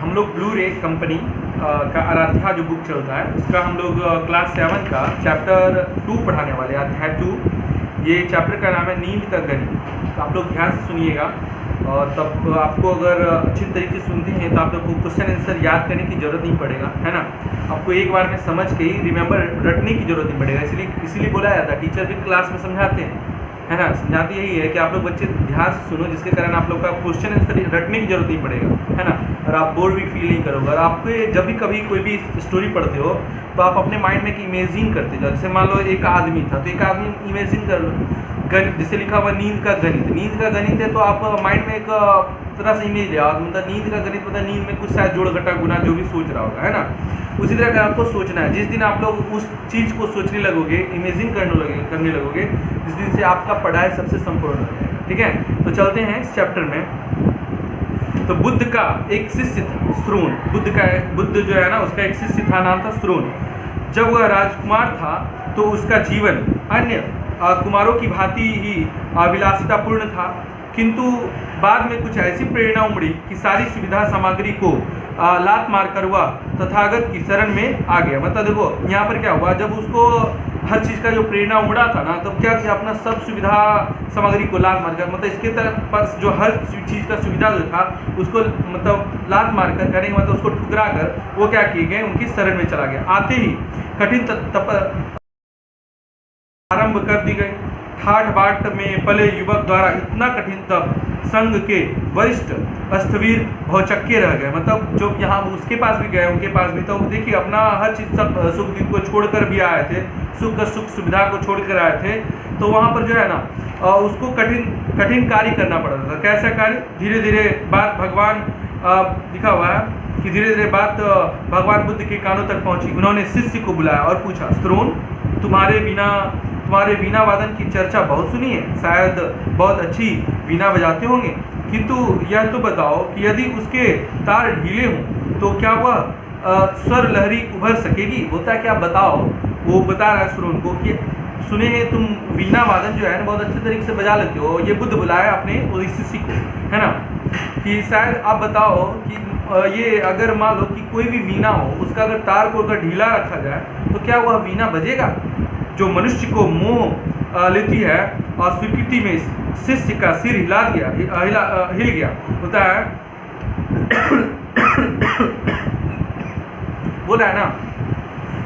हम लोग ब्लू रे कंपनी का आराध्या जो बुक चलता है उसका हम लोग क्लास 7 का चैप्टर 2 पढ़ाने वाले हैं, अध्याय 2। ये चैप्टर का नाम है नींद का गणित। तो आप लोग ध्यान से सुनिएगा और तब आपको अगर अच्छी तरीके से सुनते हैं तो आप लोग को क्वेश्चन आंसर याद करने की ज़रूरत नहीं पड़ेगा, है ना। आपको एक बार में समझ के ही रिमेंबर रटने की ज़रूरत नहीं पड़ेगा। इसीलिए बोला जाता है टीचर भी क्लास में समझाते हैं, है ना। समझाते यही है कि आप लोग बच्चे ध्यान से सुनो, जिसके कारण आप लोग का क्वेश्चन आंसर रटने की जरूरत नहीं पड़ेगा, है ना। और आप बोर भी फील नहीं करोगे। और आपको जब भी कभी कोई भी स्टोरी पढ़ते हो तो आप अपने माइंड में एक इमेजिन करते जाओ। जैसे मान लो एक आदमी था तो एक आदमी इमेजिन कर लो, गणित जैसे लिखा हुआ नींद का गणित है तो आप माइंड में एक तरह से इमेज लिया, मतलब नींद का गणित मतलब नींद में कुछ शायद जोड़ घटा गुना जो भी सोच रहा होगा, है ना। उसी तरह का आपको सोचना है। जिस दिन आप लोग उस चीज़ को सोचने लगोगे, इमेजिन करने लगोगे, जिस दिन से आपका पढ़ाई सबसे संपूर्ण हो जाएगा। ठीक है, तो चलते हैं इस चैप्टर में। तो बुद्ध का एक शिष्य था श्रोण। बुद्ध जो है ना उसका एक शिष्य था, नाम था श्रोण। जब वह राजकुमार था तो उसका जीवन अन्य कुमारों की भांति ही विलासितापूर्ण था, किंतु बाद में कुछ ऐसी प्रेरणा उमड़ी कि सारी सुविधा सामग्री को लात मारकर वह तथागत की शरण में आ गया। मतलब देखो यहाँ पर क्या हुआ, जब उसको हर चीज़ का जो प्रेरणा उमड़ा था ना, तो क्या किया, अपना सब सुविधा सामग्री को लात मारकर, मतलब इसके पास जो हर चीज़ का सुविधा जो था उसको मतलब लात मारकर करने मतलब उसको ठुकरा कर वो क्या किए गए, उनकी शरण में चला गया। आते ही कठिन आरंभ कर दी गई। ठाठ बाट में पले युवक द्वारा इतना कठिन तप संघ के वरिष्ठ स्थवीर भौचक्के रह गए। मतलब जो यहाँ उसके पास भी गए, उनके पास भी, तो देखिए अपना हर चीज़ सब सुख दुख को छोड़कर भी आए थे, सुख सुविधा को छोड़कर आए थे। तो वहाँ पर जो है ना उसको कठिन कार्य करना पड़ा था। कैसा कार्य? धीरे धीरे बात भगवान लिखा हुआ है कि धीरे धीरे बात भगवान बुद्ध के कानों तक पहुँची। उन्होंने शिष्य को बुलाया और पूछा, श्रोण, तुम्हारे वीणा वादन की चर्चा बहुत सुनी है, शायद बहुत अच्छी वीणा बजाते होंगे, किंतु यह तो बताओ कि यदि उसके तार ढीले हों तो क्या वह स्वर लहरी उभर सकेगी? बोलता है कि आप बताओ। वो बता रहा है श्रोण को कि सुने हैं तुम वीणा वादन जो है ना बहुत अच्छे तरीके से बजा लेते हो। ये बुद्ध बुलाया अपने शिष्य को, है ना, कि शायद आप बताओ कि ये अगर मान लो कि कोई भी वीणा हो, उसका अगर तार को अगर ढीला रखा जाए तो क्या वह वीणा बजेगा? जो मनुष्य को मोह लेती है और स्वीकृति में शिष्य का सिर हिल गया। होता है बोला है ना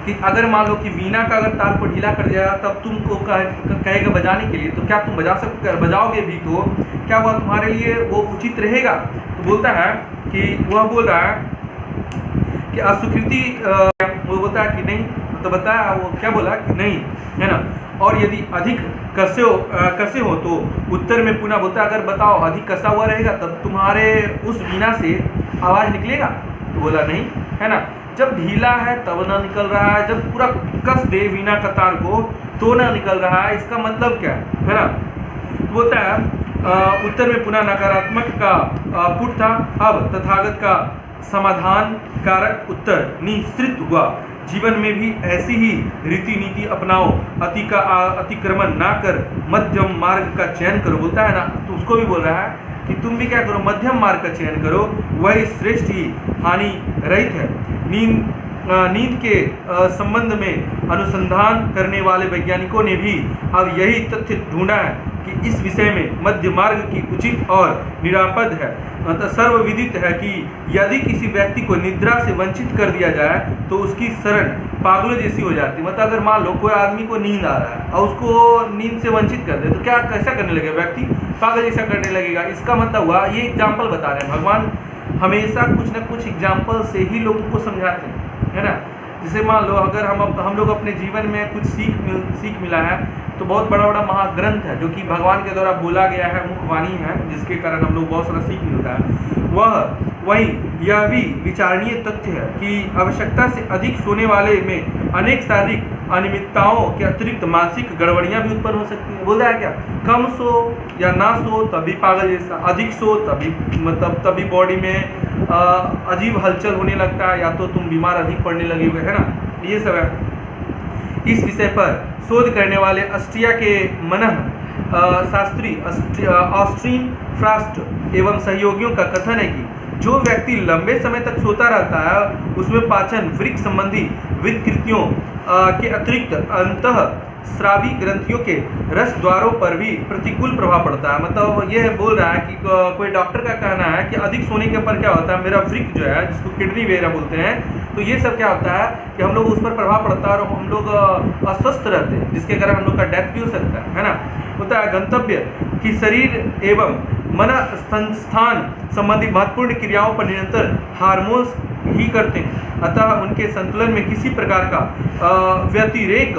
कि अगर मान लो कि वीणा का अगर तार को ढीला कर दिया तब तुमको कहेगा बजाने के लिए, तो क्या तुम बजाओगे भी तो क्या वह तुम्हारे लिए वो उचित रहेगा? तो बोलता है कि वह बोल रहा है कि अस्वीकृति, वो बोलता है कि नहीं, तो बताया वो क्या बोला कि नहीं, है ना। और यदि अधिक कसे हो तो उत्तर में पुनः बोलता है अगर बताओ अधिक कसा हुआ रहेगा तब तुम्हारे उस वीणा से आवाज़ निकलेगा? तो बोला नहीं, है ना। जब ढीला है तब ना निकल रहा है, जब पूरा कस दे वीणा का तार को तो ना निकल रहा है, इसका मतलब क्या है ना। तो बोलता है उत्तर में पुनः नकारात्मक का पुट था। अब तथागत का समाधान कारक उत्तर निश्चित हुआ, जीवन में भी ऐसी ही रीति नीति अपनाओ, अतिक्रमण ना कर मध्यम मार्ग का चयन करो। बोलता है ना, तो उसको भी बोल रहा है कि तुम भी क्या करो, मध्यम मार्ग का चयन करो, वही श्रेष्ठ ही हानि रहित है। नींद के संबंध में अनुसंधान करने वाले वैज्ञानिकों ने भी अब यही तथ्य ढूंढा है कि इस विषय में मध्य मार्ग की उचित और निरापद है। मतलब सर्वविदित है कि यदि किसी व्यक्ति को निद्रा से वंचित कर दिया जाए तो उसकी शरण पागलों जैसी हो जाती है। मतलब अगर मान लो कोई आदमी को नींद आ रहा है और उसको नींद से वंचित कर दे तो क्या कैसा करने लगेगा? व्यक्ति पागल जैसा करने लगेगा। इसका मतलब हुआ, ये एग्जाम्पल बता रहे हैं भगवान हमेशा कुछ न कुछ एग्जाम्पल से ही लोगों को समझाते हैं, है ना। जैसे मान लो अगर हम लोग अपने जीवन में कुछ सीख मिला है तो बहुत बड़ा महाग्रंथ है जो कि भगवान के द्वारा बोला गया है, मुखवाणी है, जिसके कारण हम लोग बहुत सारा सीख मिलता है। वही यह भी विचारणीय तथ्य है कि आवश्यकता से अधिक सोने वाले में अनेक शारीरिक अनियमितताओं के अतिरिक्त मानसिक गड़बड़ियां भी उत्पन्न हो सकती है। बोलता है क्या, कम सो या ना सो तभी पागल जैसा, अधिक सो तभी बॉडी में अजीब हलचल होने लगता है, या तो तुम बीमार अधिक पड़ने लगे हुए, है ना। ये सब है। इस विषय पर शोध करने वाले ऑस्ट्रिया के मनः शास्त्री ऑस्ट्रीन फ्रास्ट एवं सहयोगियों का कथन है कि जो व्यक्ति लंबे समय तक सोता रहता है उसमें पाचन वृक्क संबंधी विकृतियों के अतिरिक्त अंतः स्रावी ग्रंथियों के रस द्वारों पर भी प्रतिकूल प्रभाव पड़ता है। मतलब ये बोल रहा है कि कोई डॉक्टर का कहना है कि अधिक सोने के पर क्या होता है, मेरा वृक्क जो है जिसको किडनी वगैरह बोलते हैं, तो ये सब क्या होता है कि हम लोग उस पर प्रभाव पड़ता है और हम लोग अस्वस्थ रहते हैं, जिसके कारण हम लोग का डेथ भी हो सकता है ना। होता है गंतव्य कि शरीर एवं मन संस्थान संबंधी महत्वपूर्ण क्रियाओं पर निरंतर हार्मोन्स ही करते हैं, अतः उनके संतुलन में किसी प्रकार का व्यतिरेक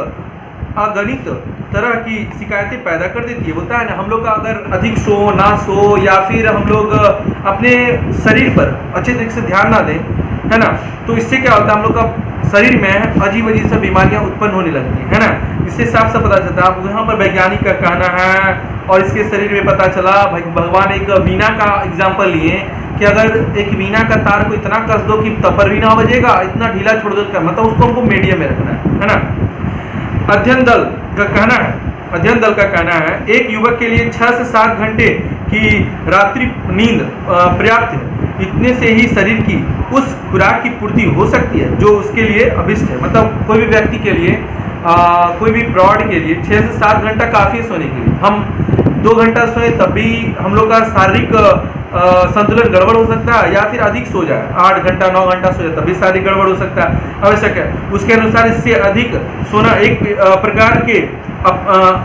अगणित तरह की शिकायतें पैदा कर देती है। बोलता है ना, हम लोग का अगर अधिक सो ना सो या फिर हम लोग अपने शरीर पर अच्छे तरीके से ध्यान ना दें, है ना, तो इससे क्या होता है, हम लोग का शरीर में अजीब अजीब सा बीमारियां उत्पन्न होने लगती है ना। इससे साफ साफ पता चलता है। अब यहाँ पर वैज्ञानिक का कहना है और इसके शरीर में पता चला, भगवान एक वीणा का एग्जाम्पल लिए कि अगर एक वीणा का तार को इतना कस दो कि तब पर वीणा बजेगा, इतना ढीला छोड़ दो, मतलब उसको हमको मीडियम में रखना है ना। अध्ययन दल का कहना है एक युवक के लिए 6 से 7 घंटे की रात्रि नींद पर्याप्त है। इतने से ही शरीर की उस खुराक की पूर्ति हो सकती है जो उसके लिए अभिष्ट है। मतलब कोई भी व्यक्ति के लिए कोई भी प्रौढ़ के लिए 6 से 7 घंटा काफ़ी है सोने के लिए। हम 2 घंटा सोए तब भी हम लोग का शारीरिक संतुलन गड़बड़ हो सकता है, या फिर अधिक सो जाए 8 घंटा 9 घंटा सो जाए तब भी शारीरिक गड़बड़ हो सकता है, आवश्यक है। उसके अनुसार इससे अधिक सोना एक प्रकार के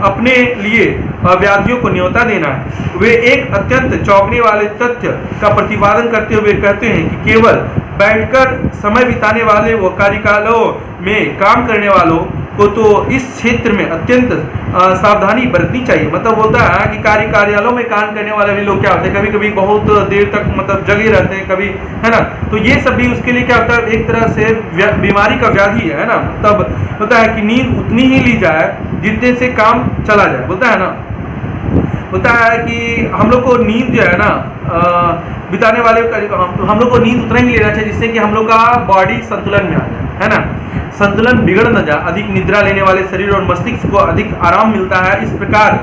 अपने लिए व्याधियों को न्योता देना है। वे एक अत्यंत चौंकने वाले तथ्य का प्रतिपादन करते हुए कहते हैं कि केवल बैठकर समय बिताने वाले व कार्यकालों में काम करने वालों को तो इस क्षेत्र में अत्यंत सावधानी बरतनी चाहिए। मतलब होता है कि कार्यालयों में काम करने वाले भी लोग क्या होते हैं, कभी कभी बहुत देर तक मतलब जगे रहते हैं, कभी, है ना, तो ये सब भी उसके लिए क्या होता है, एक तरह से बीमारी का व्याधि है ना। तब होता है कि नींद उतनी ही ली जाए जितने से काम चला जाए। बोलता है ना, होता है कि हम लोग को नींद जो है ना बिताने वाले हम लोग को नींद उतना ही लेना चाहिए जिससे कि हम लोग का बॉडी संतुलन में आ जाए, है ना, संतुलन बिगड़ न जाए। अधिक निद्रा लेने वाले शरीर और मस्तिष्क को अधिक आराम मिलता है। इस प्रकार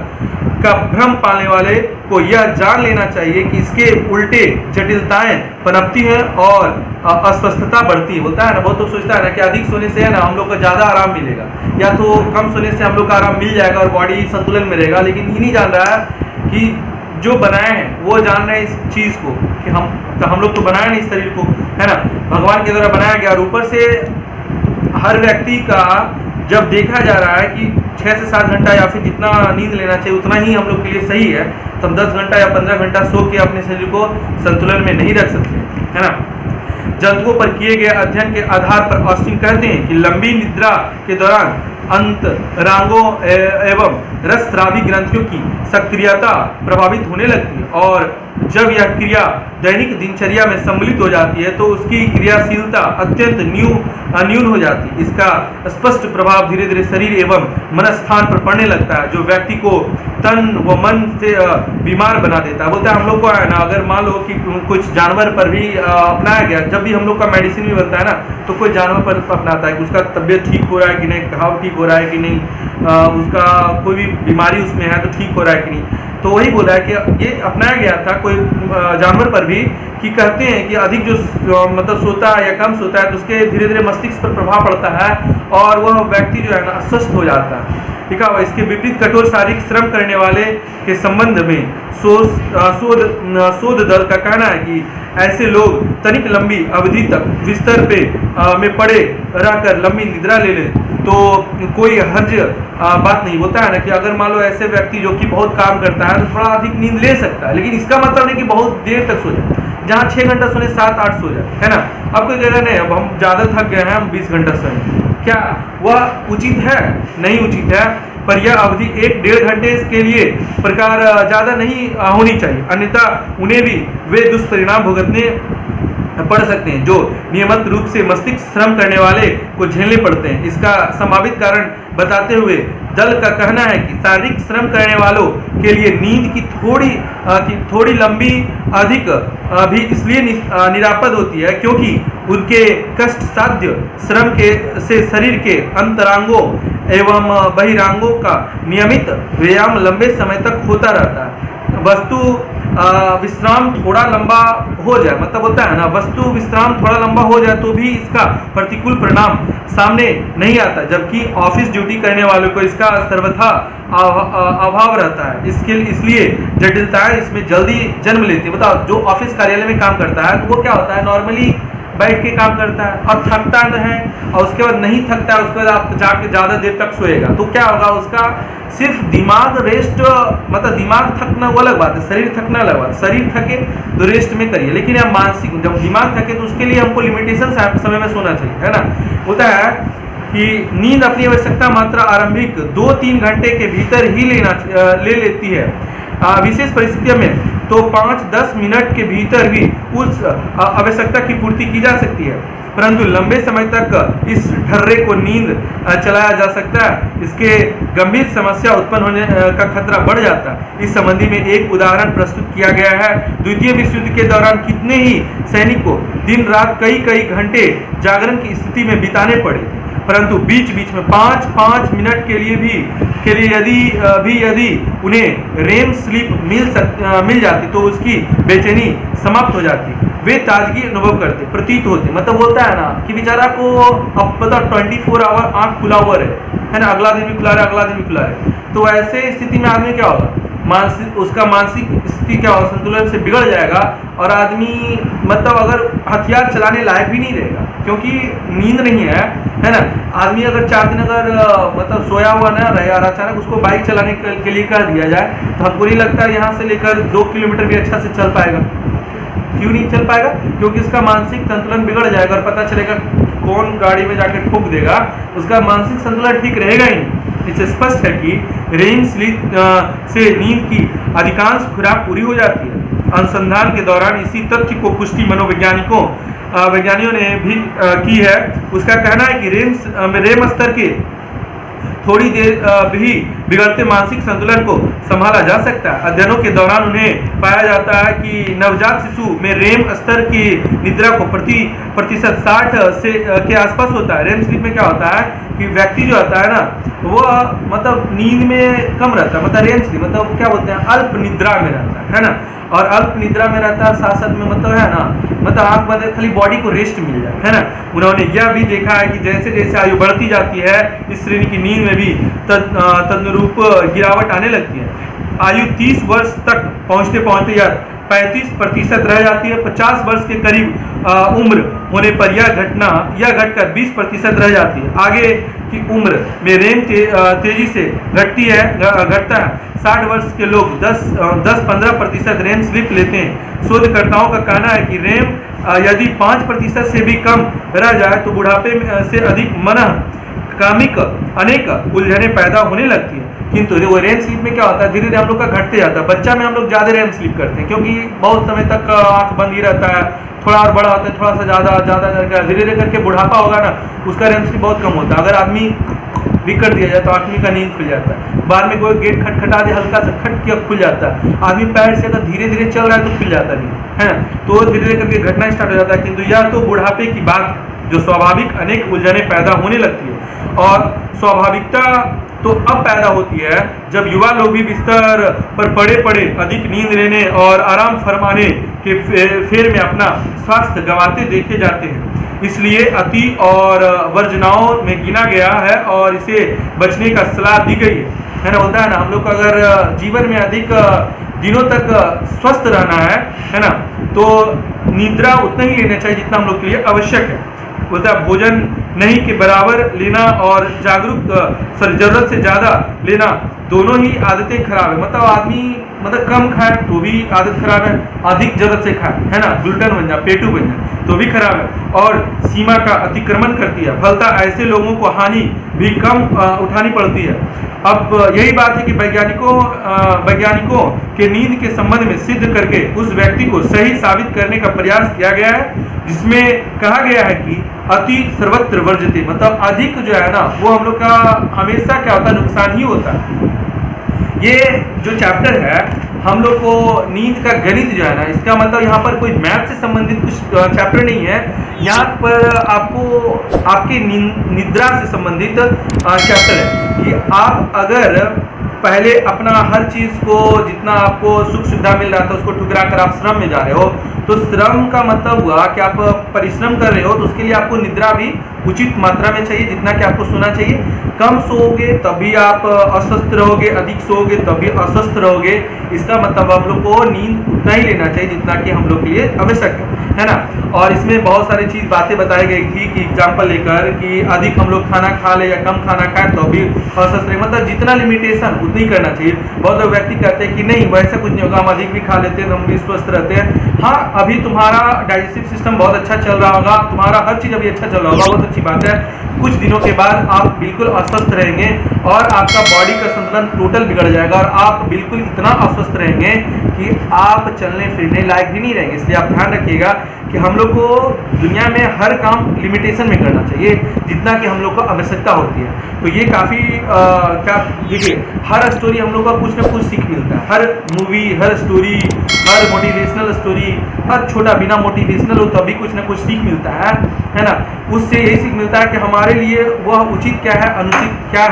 का भ्रम पालने वाले को यह जान लेना चाहिए कि इसके उल्टे जटिलताएं पनपती हैं और अस्वस्थता बढ़ती है। होता है ना, बहुत लोग सोचता है ना कि अधिक सोने से है ना हम लोग को ज़्यादा आराम मिलेगा, या तो कम सोने से हम लोग का आराम मिल जाएगा और बॉडी संतुलन में रहेगा। लेकिन ये नहीं जान रहा है कि जो बनाए हैं वो जान रहे हैं इस चीज़ को कि हम लोग तो बनाए नहीं इस शरीर को, है ना, भगवान के द्वारा बनाया गया। और ऊपर से हर व्यक्ति का जब देखा जा रहा है कि 6 से 7 घंटा या फिर जितना नींद लेना चाहिए उतना ही हम लोग के लिए सही है, तब 10 घंटा या 15 घंटा सो के अपने शरीर को संतुलन में नहीं रख सकते, है ना। जंतुओं पर किए गए अध्ययन के आधार पर ऑस्टिन कहते हैं कि लंबी निद्रा के दौरान अंतरांगों एवं रसस्रावी ग्रंथियों की सक्रियता प्रभावित होने लगती है, और जब यह क्रिया दैनिक दिनचर्या में सम्मिलित हो जाती है तो उसकी क्रियाशीलता अत्यंत न्यून हो जाती है। इसका स्पष्ट प्रभाव धीरे धीरे शरीर एवं मनस्थान पर पड़ने लगता है, जो व्यक्ति को तन व मन से बीमार बना देता है। बोलता है हम लोग को है ना, अगर मान लो कि कुछ जानवर पर भी अपनाया गया, जब भी हम लोग का मेडिसिन भी बनता है ना तो कोई जानवर पर अपनाता है कि उसका तबीयत ठीक हो रहा है कि नहीं, घाव ठीक हो रहा है कि नहीं, उसका कोई भी बीमारी उसमें है तो ठीक हो रहा है कि नहीं। तो वही बोला है कि ये अपनाया गया था कोई जानवर पर भी, कि कहते हैं कि अधिक जो मतलब सोता है या कम सोता है तो उसके धीरे धीरे मस्तिष्क पर प्रभाव पड़ता है और वह व्यक्ति जो है ना अस्वस्थ हो जाता है। ठीक है, इसके विपरीत कठोर शारीरिक श्रम करने वाले के संबंध में शोध दल का कहना है कि ऐसे लोग तनिक लंबी अवधि तक बिस्तर पे में पड़े रहकर लंबी निद्रा ले लें तो कोई हर्ज बात नहीं। होता है ना कि अगर मान लो ऐसे व्यक्ति जो कि बहुत काम करता है तो थोड़ा अधिक नींद ले सकता है, लेकिन इसका मतलब नहीं कि बहुत देर तक सो जाए। जहाँ 6 घंटा सोने 7-8 सो जाए, है ना। अब कोई कहेगा नहीं अब हम ज़्यादा थक गए हैं हम 20 घंटा सोएं, क्या वह उचित है? नहीं उचित है, पर यह अवधि 1-1.5 घंटे के लिए प्रकार ज़्यादा नहीं होनी चाहिए, अन्यथा उन्हें भी वे दुष्परिणाम भुगतने पड़ सकते हैं जो नियमित रूप से मस्तिष्क श्रम करने वाले को झेलने पड़ते हैं। इसका संभावित कारण बताते हुए दल का कहना है कि शारीरिक श्रम करने वालों के लिए नींद की थोड़ी लंबी अधिक भी इसलिए निरापद होती है क्योंकि उनके कष्ट साध्य श्रम से शरीर के अंतरांगों एवं बहिरांगों का नियमित व्यायाम लंबे समय तक होता रहता है। वस्तु विश्राम थोड़ा लंबा हो जाए, मतलब होता है ना वस्तु विश्राम थोड़ा लंबा हो जाए तो भी इसका प्रतिकूल परिणाम सामने नहीं आता, जबकि ऑफिस ड्यूटी करने वालों को इसका सर्वथा अभाव रहता है। इसलिए जटिलताएं इसमें जल्दी जन्म लेती है। बताओ, जो ऑफिस कार्यालय में काम करता है तो वो क्या होता है, नॉर्मली बैठ के काम करता है और थकता है, और उसके बाद नहीं थकता है, उसके बाद आप जाके ज़्यादा देर तक सोएगा तो क्या होगा, उसका सिर्फ दिमाग रेस्ट, मतलब दिमाग थकना वो अलग बात है, शरीर थकना अलग बात है। शरीर थके तो रेस्ट में करिए, लेकिन आप मानसिक, जब दिमाग थके तो उसके लिए हमको लिमिटेशन समय में सोना चाहिए, है ना। होता है कि नींद अपनी आवश्यकता मात्रा आरंभिक 2-3 घंटे के भीतर ही ले लेती है। विशेष परिस्थितियों में तो 5-10 मिनट के भीतर भी उस आवश्यकता की पूर्ति की जा सकती है, परंतु लंबे समय तक इस ढर्रे को नींद चलाया जा सकता है, इसके गंभीर समस्या उत्पन्न होने का खतरा बढ़ जाता है। इस संबंधी में एक उदाहरण प्रस्तुत किया गया है। द्वितीय विश्व युद्ध के दौरान कितने ही सैनिकों दिन रात कई घंटे जागरण की स्थिति में बिताने पड़े, परंतु बीच बीच में 5-5 मिनट के लिए यदि उन्हें रेम स्लीप मिल जाती तो उसकी बेचैनी समाप्त हो जाती, वे ताजगी अनुभव करते, प्रतीत होते। मतलब बोलता है ना कि बेचारा को अब पता 24 आवर आँख खुला हुआ है ना, अगला दिन भी खुला रहे, अगला दिन भी खुला रहे, तो ऐसे स्थिति में आदमी क्या होगा, उसका मानसिक स्थिति क्या होगा, संतुलन से बिगड़ जाएगा और आदमी मतलब अगर हथियार चलाने लायक भी नहीं रहेगा, क्योंकि नींद नहीं है ना। आदमी अगर 4 दिन अगर मतलब सोया हुआ ना रहे और अचानक उसको बाइक चलाने के लिए कर दिया जाए तो हमको नहीं लगता यहाँ से लेकर 2 किलोमीटर भी अच्छा से चल पाएगा। क्यों नहीं चल पाएगा, क्योंकि उसका मानसिक संतुलन बिगड़ जाएगा और पता चलेगा कौन गाड़ी में जाकर ठोक देगा, उसका मानसिक संतुलन ठीक रहेगा ही नहीं। इससे स्पष्ट है कि रेम स्लीप से नींद की अधिकांश खुराक पूरी हो जाती है। अनुसंधान के दौरान इसी तथ्य को पुष्टि वैज्ञानिकों ने भी की है। उसका कहना है कि रेम स्तर के थोड़ी देर भी बिगड़ते मानसिक संतुलन को संभाला जा सकता है। अध्ययनों के दौरान उन्हें पाया जाता है कि नवजात शिशु में रेम स्तर की निद्रा को प्रतिशत 60 से के आसपास होता है। रेम स्लीप में क्या होता है कि व्यक्ति जो होता है ना वो मतलब नींद में कम रहता है, मतलब रेम स्लीप मतलब क्या बोलते हैं, अल्प निद्रा में रहता है ना, और अल्प निद्रा में रहता है साथ साथ में मतलब है ना, मतलब आँख बंद खाली बॉडी को रेस्ट मिल जाए, है ना। उन्होंने यह भी देखा है कि जैसे जैसे आयु बढ़ती जाती है इस श्रेणी की नींद में भी तदनुरूप गिरावट आने लगती है। आयु 30 वर्ष तक पहुँचते यह 35% रह जाती है। 50 वर्ष के करीब उम्र होने पर यह घटकर 20% रह जाती है। आगे की उम्र में रेम तेजी से घटता है। 60 वर्ष के लोग 10-15% रेम स्लिप लेते हैं। शोधकर्ताओं का कहना है कि रेम यदि 5% से भी कम रह जाए तो बुढ़ापे से अधिक कामिक अनेक उलझनें पैदा होने लगती है। किंतु वो रेम स्लीप में क्या होता है, धीरे धीरे हम लोग का घटते जाता है। बच्चा में हम लोग ज़्यादा रेम स्लीप करते हैं क्योंकि बहुत समय तक आंख बंद ही रहता है, थोड़ा और बड़ा होता है थोड़ा सा ज़्यादा करके, धीरे धीरे करके बुढ़ापा होगा ना उसका रेम स्लीप बहुत कम होता है। अगर आदमी भी कर दिया जाए तो आदमी का नींद खुल जाता है। बाद में कोई गेट खटखटा दे हल्का सा खट किया खुल जाता है। आदमी पैर से अगर धीरे धीरे चल रहा है तो खुल जाता नहीं है ना, तो धीरे धीरे करके घटना स्टार्ट हो जाता है। किंतु यह तो बुढ़ापे की बात जो स्वाभाविक अनेक उलझनें पैदा होने लगती है। और स्वाभाविकता तो अब पैदा होती है जब युवा लोग भी बिस्तर पर पड़े अधिक नींद लेने और आराम फरमाने के फेर में अपना स्वास्थ्य गंवाते देखे जाते हैं। इसलिए अति और वर्जनाओं में गिना गया है और इसे बचने का सलाह दी गई है ना। होता है ना, हम लोग को अगर जीवन में अधिक दिनों तक स्वस्थ रहना है ना, तो निद्रा उतना ही लेना चाहिए जितना हम लोग के लिए आवश्यक है। बोलता है भोजन नहीं के बराबर लेना और जरूरत से ज़्यादा लेना दोनों ही आदतें खराब है। मतलब आदमी मतलब कम खाए तो भी आदत खराब है, अधिक जरूरत से खाए है ना, ग्लूटन बन जाए, पेटू बन जाए तो भी खराब है और सीमा का अतिक्रमण करती है। फलता ऐसे लोगों को हानि भी कम उठानी पड़ती है। अब यही बात है कि वैज्ञानिकों के नींद के संबंध में सिद्ध करके उस व्यक्ति को सही साबित करने का प्रयास किया गया है, जिसमें कहा गया है कि अति सर्वत्र वर्जते, मतलब अधिक जो है ना वो हम लोग का हमेशा क्या होता है, नुकसान ही होता है। ये जो चैप्टर है हम लोग को नींद का गणित जो है ना, इसका मतलब यहाँ पर कोई मैथ से संबंधित कुछ चैप्टर नहीं है, यहाँ पर आपको आपके निद्रा से संबंधित चैप्टर है कि आप अगर पहले अपना हर चीज़ को जितना आपको सुख सुविधा मिल रहा था उसको ठुकरा कर आप श्रम में जा रहे हो, तो श्रम का मतलब हुआ कि आप परिश्रम कर रहे हो, तो उसके लिए आपको निद्रा भी उचित मात्रा में चाहिए, जितना कि आपको सोना चाहिए। कम सोओगे तभी आप अस्वस्थ रहोगे, अधिक सोओगे तभी अस्वस्थ रहोगे। इसका मतलब हम लोग को नींद उतना ही लेना चाहिए जितना कि हम लोग के लिए आवश्यक है ना। और इसमें बहुत सारी चीज़ बातें बताई गई थी कि एग्जाम्पल लेकर कि अधिक हम लोग खाना खा ले या कम खाना खाएं तो भी अस्वस्थ रहे, मतलब जितना लिमिटेशन उतना ही करना चाहिए। बहुत लोग व्यक्ति कहते हैं कि नहीं वैसा कुछ नहीं होगा, हम अधिक भी खा लेते हैं तो हम भी स्वस्थ रहते हैं। हाँ, अभी तुम्हारा डाइजेस्टिव सिस्टम बहुत अच्छा चल रहा होगा, तुम्हारा हर चीज़ अभी अच्छा चल रहा होगा, बहुत अच्छी बात है। कुछ दिनों के बाद आप बिल्कुल अस्वस्थ रहेंगे और आपका बॉडी का संतुलन टोटल बिगड़ जाएगा और आप बिल्कुल इतना अस्वस्थ रहेंगे कि आप चलने फिरने लायक भी नहीं रहेंगे। इसलिए आप ध्यान रखिएगा कि हम लोग को दुनिया में हर काम लिमिटेशन में करना चाहिए जितना कि हम लोग को आवश्यकता होती है। तो ये काफ़ी क्या देखिए, हर स्टोरी हम लोग को कुछ ना कुछ सीख मिलता है। हर मूवी, हर स्टोरी, हर मोटिवेशनल स्टोरी, हर छोटा बिना मोटिवेशनल हो तभी कुछ ना कुछ सीख मिलता है ना। उससे यही सीख मिलता है कि हमारे लिए वह उचित क्या है, अनुचित क्या है।